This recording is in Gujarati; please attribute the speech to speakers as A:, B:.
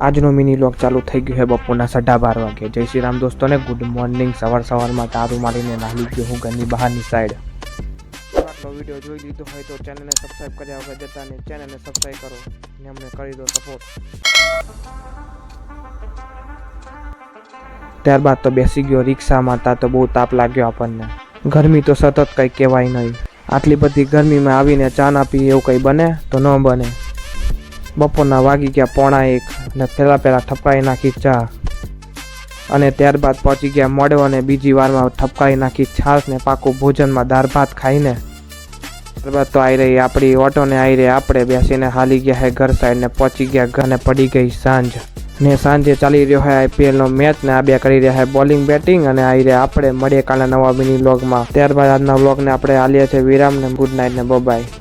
A: આજનો મિની વ્લોગ ચાલુ થઈ ગયો છે બપોરના 12:30 વાગે। જય શ્રી રામ દોસ્તોને, ગુડ મોર્નિંગ। સવારમાં તારું મારીને નાહી ગયો હું ઘરની બહારની સાઈડ। આટલો વિડીયો જોઈ લીધો હોય તો ચેનલને સબસ્ક્રાઇબ કર્યા વગર જતા ને ચેનલને સબસ્ક્રાઇબ કરો ને અમને કરી દો સપોર્ટ। ત્યારબાદ તો બેસી ગયો રિક્ષામાં। તા તો બહુ તાપ લાગ્યો આપણને। ગરમી તો સતત કંઈ કહેવાય નહીં। આટલી બધી ગરમીમાં આવીને ચા ના પી એવું કંઈ બને તો ન બને। બપોરના વાગી ગયા 1:45 ને પહેલા ઠપકાઈ નાખી ચા અને ત્યારબાદ પહોંચી ગયા મોડો અને બીજી વારમાં ઠપકાઈ નાખી છાશ ને પાકું ભોજનમાં દાળ ભાત ખાઈને ત્યારબાદ તો આવી રહી આપણી ઓટો ને આવી રહી આપણે બેસીને હાલી ગયા હે ઘર સાઈડ ને પહોંચી ગયા ઘર ને પડી ગઈ સાંજ ને સાંજે ચાલી રહ્યો है IPL નો મેચ ને આ બે કરી રહ્યા है બોલિંગ બેટિંગ અને આવી રહ્યા આપણે મળીએ કાલના નવા મિની વ્લોગમાં। ત્યારબાદ આજના વ્લોગને આપણે આલીએ છે વિરામ ને ગુડ નાઇટ ને બાય બાય।